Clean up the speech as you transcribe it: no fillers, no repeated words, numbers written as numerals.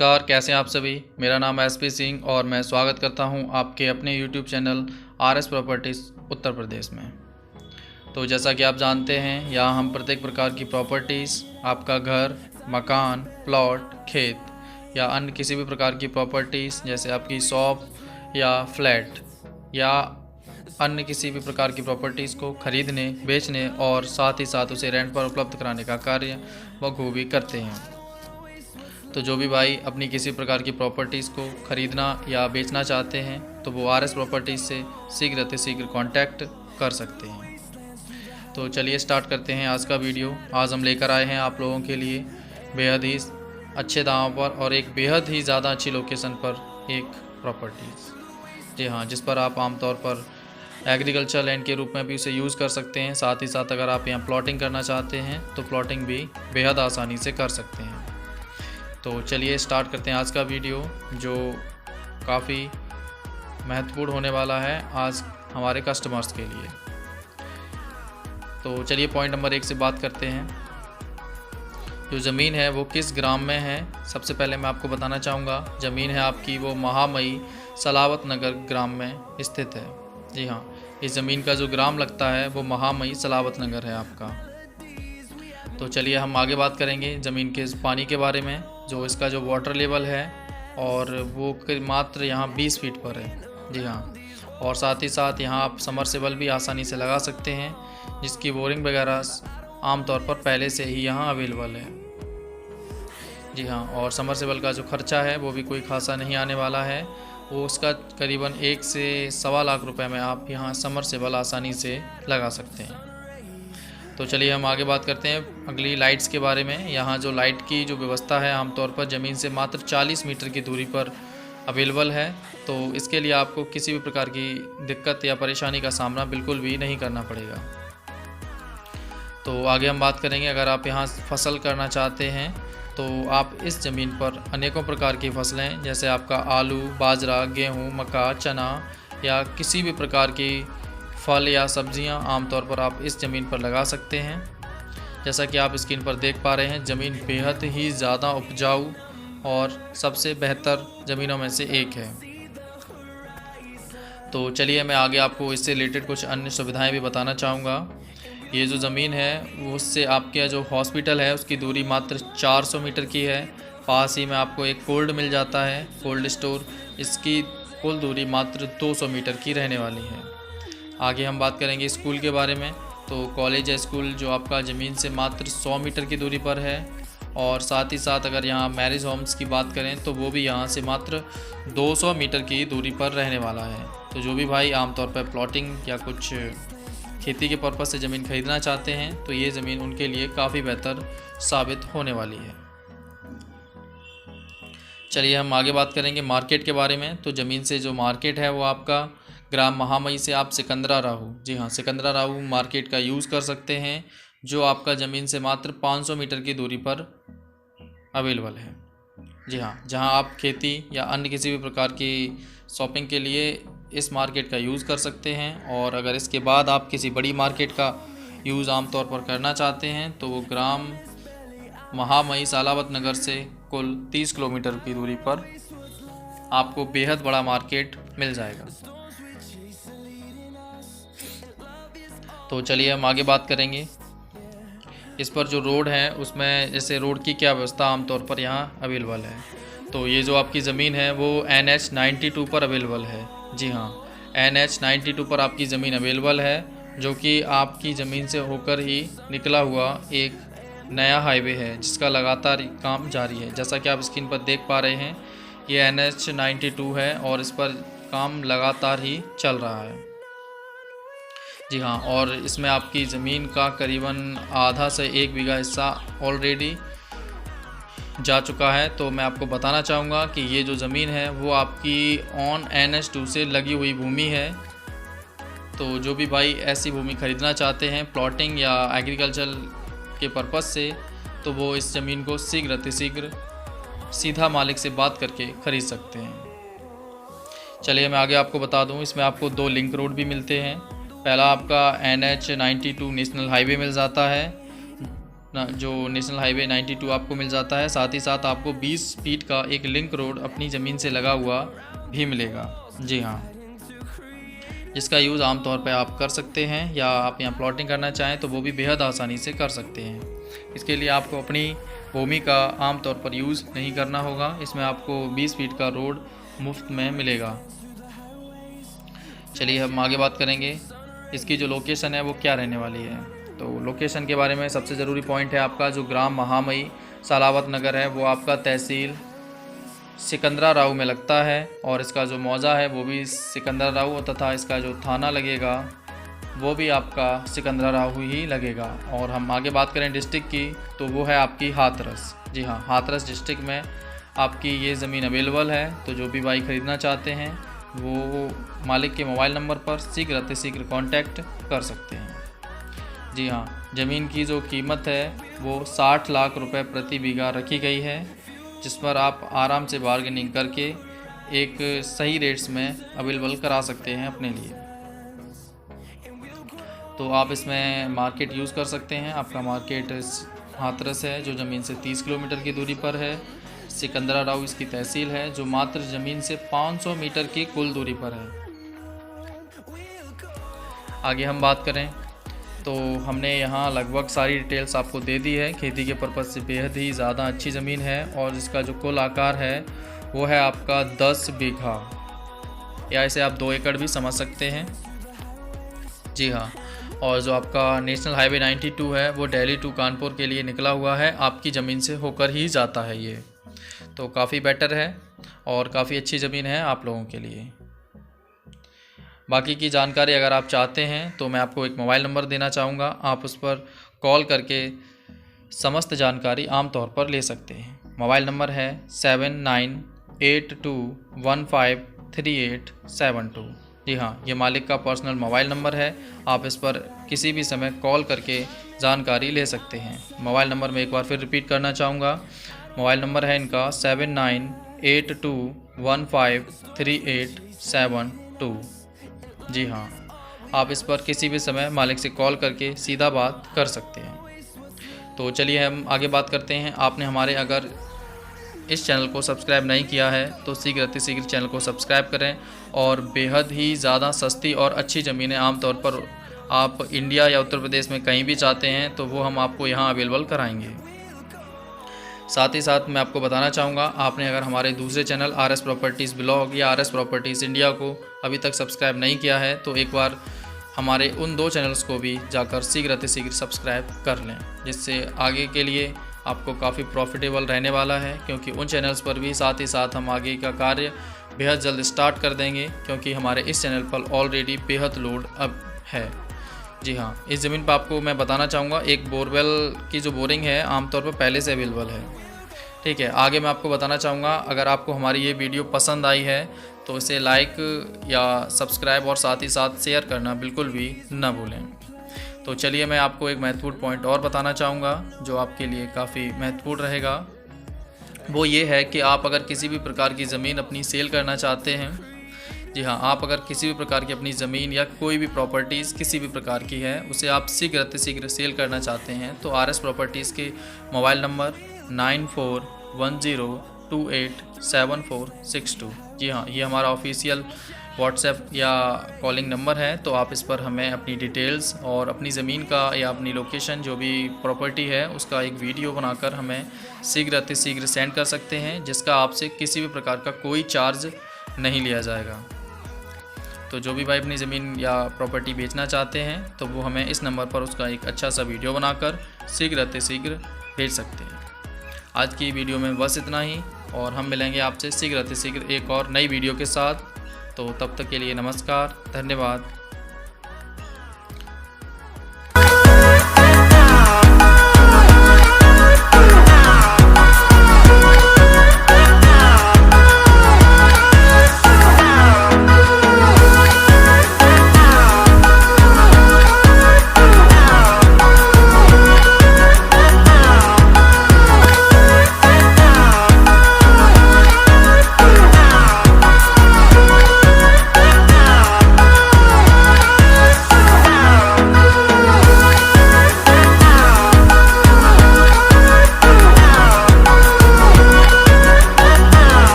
नमस्कार, कैसे हैं आप सभी। मेरा नाम है एसपी सिंह और मैं स्वागत करता हूं आपके अपने YouTube channel RS properties Uttar Pradesh में। तो जैसा कि आप जानते हैं, यहाँ हम प्रत्येक प्रकार की प्रॉपर्टीज़, आपका घर, मकान, प्लॉट, खेत या अन्य किसी भी प्रकार की प्रॉपर्टीज़ जैसे आपकी शॉप या फ्लैट या अन्य किसी भी प्रकार की प्रॉपर्टीज़ को खरीदने, बेचने और साथ ही साथ उसे रेंट पर उपलब्ध कराने का कार्य बखूबी करते हैं। तो जो भी भाई अपनी किसी प्रकार की प्रॉपर्टीज़ को ख़रीदना या बेचना चाहते हैं तो वो आरएस प्रॉपर्टीज़ से शीघ्र अतिशीघ्र कांटेक्ट कर सकते हैं। तो चलिए स्टार्ट करते हैं आज का वीडियो। आज हम लेकर आए हैं आप लोगों के लिए बेहद ही अच्छे दामों पर और एक बेहद ही ज़्यादा अच्छी लोकेशन पर एक प्रॉपर्टीज़, जी हाँ, जिस पर आप आमतौर पर एग्रीकल्चर लैंड के रूप में भी उसे यूज़ कर सकते हैं। साथ ही साथ अगर आप यहाँ प्लॉटिंग करना चाहते हैं तो प्लॉटिंग भी बेहद आसानी से कर सकते हैं। तो चलिए स्टार्ट करते हैं आज का वीडियो, जो काफ़ी महत्वपूर्ण होने वाला है आज हमारे कस्टमर्स के लिए। तो चलिए पॉइंट नंबर 1 से बात करते हैं। जो ज़मीन है वो किस ग्राम में है, सबसे पहले मैं आपको बताना चाहूँगा। ज़मीन है आपकी वो महामई सलावत नगर ग्राम में स्थित है। जी हाँ, इस ज़मीन का जो ग्राम लगता है वो महामई सलावत नगर है आपका। तो चलिए हम आगे बात करेंगे ज़मीन के पानी के बारे में। जो इसका जो वाटर लेवल है और वो मात्र यहाँ 20 फीट पर है। जी हाँ, और साथ ही साथ यहाँ आप समरसेबल भी आसानी से लगा सकते हैं, जिसकी बोरिंग वगैरह आमतौर पर पहले से ही यहाँ अवेलेबल है। जी हाँ, और समरसेबल का जो खर्चा है वो भी कोई खासा नहीं आने वाला है। वो उसका करीबन 1 से सवा लाख रुपए में आप यहाँ समरसेबल आसानी से लगा सकते हैं। तो चलिए हम आगे बात करते हैं अगली लाइट्स के बारे में। यहाँ जो लाइट की जो व्यवस्था है आमतौर पर ज़मीन से मात्र 40 मीटर की दूरी पर अवेलेबल है। तो इसके लिए आपको किसी भी प्रकार की दिक्कत या परेशानी का सामना बिल्कुल भी नहीं करना पड़ेगा। तो आगे हम बात करेंगे, अगर आप यहाँ फसल करना चाहते हैं तो आप इस ज़मीन पर अनेकों प्रकार की फसलें जैसे आपका आलू, बाजरा, गेहूँ, मक्का, चना या किसी भी प्रकार की फल या सब्जियां आमतौर पर आप इस ज़मीन पर लगा सकते हैं। जैसा कि आप स्क्रीन पर देख पा रहे हैं, ज़मीन बेहद ही ज़्यादा उपजाऊ और सबसे बेहतर ज़मीनों में से एक है। तो चलिए मैं आगे आपको इससे रिलेटेड कुछ अन्य सुविधाएं भी बताना चाहूँगा। ये जो ज़मीन है वो उससे आपके जो हॉस्पिटल है उसकी दूरी मात्र 400 मीटर की है। पास ही में आपको एक कोल्ड मिल जाता है, कोल्ड स्टोर। इसकी कुल दूरी मात्र 200 मीटर की रहने वाली है। आगे हम बात करेंगे स्कूल के बारे में। तो कॉलेज या स्कूल जो आपका ज़मीन से मात्र 100 मीटर की दूरी पर है, और साथ ही साथ अगर यहाँ मैरिज होम्स की बात करें तो वो भी यहाँ से मात्र 200 मीटर की दूरी पर रहने वाला है। तो जो भी भाई आमतौर पर प्लॉटिंग या कुछ खेती के पर्पज़ से ज़मीन खरीदना चाहते हैं तो ये ज़मीन उनके लिए काफ़ी बेहतर साबित होने वाली है। चलिए हम आगे बात करेंगे मार्केट के बारे में। तो ज़मीन से जो मार्केट है वो आपका ग्राम महामई से आप सिकंदरा राहू, जी हाँ, सिकंदरा राहू मार्केट का यूज़ कर सकते हैं, जो आपका ज़मीन से मात्र 500 मीटर की दूरी पर अवेलेबल है। जी हाँ, जहाँ आप खेती या अन्य किसी भी प्रकार की शॉपिंग के लिए इस मार्केट का यूज़ कर सकते हैं। और अगर इसके बाद आप किसी बड़ी मार्केट का यूज़ आमतौर पर करना चाहते हैं तो वो ग्राम महामई सलावत नगर से कुल 30 किलोमीटर की दूरी पर आपको बेहद बड़ा मार्केट मिल जाएगा। तो चलिए हम आगे बात करेंगे इस पर जो रोड है उसमें जैसे रोड की क्या व्यवस्था आमतौर पर यहाँ अवेलेबल है। तो ये जो आपकी ज़मीन है वो NH 92 पर अवेलेबल है। जी हाँ, NH 92 पर आपकी ज़मीन अवेलेबल है, जो कि आपकी ज़मीन से होकर ही निकला हुआ एक नया हाईवे है जिसका लगातार काम जारी है। जैसा कि आप स्क्रीन पर देख पा रहे हैं, ये NH 92 है और इस पर काम लगातार ही चल रहा है। जी हाँ, और इसमें आपकी ज़मीन का करीबन आधा से 1 बीघा हिस्सा ऑलरेडी जा चुका है। तो मैं आपको बताना चाहूँगा कि ये जो ज़मीन है वो आपकी ऑन NH 2 से लगी हुई भूमि है। तो जो भी भाई ऐसी भूमि खरीदना चाहते हैं प्लॉटिंग या एग्रीकल्चर के पर्पज़ से, तो वो इस ज़मीन को शीघ्र अतिशीघ्र सीधा मालिक से बात करके ख़रीद सकते हैं। चलिए मैं आगे आपको बता दूँ, इसमें आपको 2 लिंक रोड भी मिलते हैं। पहला आपका NH 92 नेशनल हाईवे मिल जाता है, जो नेशनल हाईवे 92 आपको मिल जाता है। साथ ही साथ आपको 20 फीट का एक लिंक रोड अपनी ज़मीन से लगा हुआ भी मिलेगा। जी हाँ, जिसका यूज़ आमतौर पर आप कर सकते हैं, या आप यहाँ प्लॉटिंग करना चाहें तो वो भी बेहद आसानी से कर सकते हैं। इसके लिए आपको अपनी भूमि का आमतौर पर यूज़ नहीं करना होगा। इसमें आपको 20 फीट का रोड मुफ्त में मिलेगा। चलिए हम आगे बात करेंगे इसकी जो लोकेशन है वो क्या रहने वाली है। तो लोकेशन के बारे में सबसे ज़रूरी पॉइंट है आपका जो ग्राम महामई सालावत नगर है वो आपका तहसील सिकंदराराव में लगता है, और इसका जो मौज़ा है वो भी सिकंदराराव, तथा इसका जो थाना लगेगा वो भी आपका सिकंदराराव ही लगेगा। और हम आगे बात करें डिस्ट्रिक्ट की तो वो है आपकी हाथरस। जी हाँ, हाथरस डिस्ट्रिक्ट में आपकी ये ज़मीन अवेलेबल है। तो जो भी भाई ख़रीदना चाहते हैं वो मालिक के मोबाइल नंबर पर शीघ्र अतिशीघ्र कांटेक्ट कर सकते हैं। जी हाँ, ज़मीन की जो कीमत है वो 60 लाख रुपए प्रति बीघा रखी गई है, जिस पर आप आराम से बार्गेनिंग करके एक सही रेट्स में अवेलेबल करा सकते हैं अपने लिए। तो आप इसमें मार्केट यूज़ कर सकते हैं। आपका मार्केट हाथरस है जो ज़मीन से 30 किलोमीटर की दूरी पर है। सिकंदराराव इसकी तहसील है जो मात्र ज़मीन से 500 मीटर की कुल दूरी पर है। आगे हम बात करें तो हमने यहाँ लगभग सारी डिटेल्स आपको दे दी है। खेती के पर्पज़ से बेहद ही ज़्यादा अच्छी ज़मीन है, और इसका जो कुल आकार है वो है आपका 10 बीघा, या इसे आप 2 एकड़ भी समझ सकते हैं। जी हाँ, और जो आपका नेशनल हाईवे 92 है वो दिल्ली टू कानपुर के लिए निकला हुआ है, आपकी ज़मीन से होकर ही जाता है ये। तो काफ़ी बेटर है और काफ़ी अच्छी ज़मीन है आप लोगों के लिए। बाकी की जानकारी अगर आप चाहते हैं तो मैं आपको एक मोबाइल नंबर देना चाहूँगा, आप उस पर कॉल करके समस्त जानकारी आम तौर पर ले सकते हैं। मोबाइल नंबर है 7982153872। जी हाँ, ये मालिक का पर्सनल मोबाइल नंबर है, आप इस पर किसी भी समय कॉल करके जानकारी ले सकते हैं। मोबाइल नंबर मैं एक बार फिर रिपीट करना चाहूँगा। मोबाइल नंबर है इनका 7982153872। जी हाँ, आप इस पर किसी भी समय मालिक से कॉल करके सीधा बात कर सकते हैं। तो चलिए हम आगे बात करते हैं। आपने हमारे अगर इस चैनल को सब्सक्राइब नहीं किया है तो शीघ्र अतिशीघ्र चैनल को सब्सक्राइब करें, और बेहद ही ज़्यादा सस्ती और अच्छी ज़मीनें आमतौर पर आप इंडिया या उत्तर प्रदेश में कहीं भी चाहते हैं तो वो हम आपको यहाँ अवेलेबल कराएंगे। साथ ही साथ मैं आपको बताना चाहूँगा, आपने अगर हमारे दूसरे चैनल RS प्रॉपर्टीज़ ब्लॉग या RS प्रॉपर्टीज़ इंडिया को अभी तक सब्सक्राइब नहीं किया है तो एक बार हमारे उन 2 चैनल्स को भी जाकर शीघ्र अतिशीघ्र सब्सक्राइब कर लें, जिससे आगे के लिए आपको काफ़ी प्रॉफिटेबल रहने वाला है। क्योंकि उन चैनल्स पर भी साथ ही साथ हम आगे का कार्य बेहद जल्द स्टार्ट कर देंगे, क्योंकि हमारे इस चैनल पर ऑलरेडी बेहद लोड अब है। जी हाँ, इस ज़मीन पर आपको मैं बताना चाहूँगा एक बोरवेल की जो बोरिंग है आमतौर पर पहले से अवेलेबल है। ठीक है, आगे मैं आपको बताना चाहूँगा, अगर आपको हमारी ये वीडियो पसंद आई है तो इसे लाइक या सब्सक्राइब और साथ ही साथ शेयर करना बिल्कुल भी ना भूलें। तो चलिए मैं आपको एक महत्वपूर्ण पॉइंट और बताना चाहूँगा जो आपके लिए काफ़ी महत्वपूर्ण रहेगा। वो ये है कि आप अगर किसी भी प्रकार की ज़मीन अपनी सेल करना चाहते हैं, जी हाँ, आप अगर किसी भी प्रकार की अपनी ज़मीन या कोई भी प्रॉपर्टीज़ किसी भी प्रकार की है उसे आप शीघ्र अतिशीघ्र सेल करना चाहते हैं तो RS प्रॉपर्टीज़ के मोबाइल नंबर 9410287462। जी हाँ, ये हमारा ऑफिशियल व्हाट्सएप या कॉलिंग नंबर है। तो आप इस पर हमें अपनी डिटेल्स और अपनी ज़मीन का या अपनी लोकेशन जो भी प्रॉपर्टी है उसका एक वीडियो बनाकर हमें शीघ्र अतिशीघ्र सेंड कर सकते हैं, जिसका आपसे किसी भी प्रकार का कोई चार्ज नहीं लिया जाएगा। तो जो भी भाई अपनी ज़मीन या प्रॉपर्टी बेचना चाहते हैं तो वो हमें इस नंबर पर उसका एक अच्छा सा वीडियो बनाकर शीघ्र अतिशीघ्र भेज सकते हैं। आज की वीडियो में बस इतना ही, और हम मिलेंगे आपसे शीघ्र अतिशीघ्र एक और नई वीडियो के साथ। तो तब तक के लिए नमस्कार, धन्यवाद।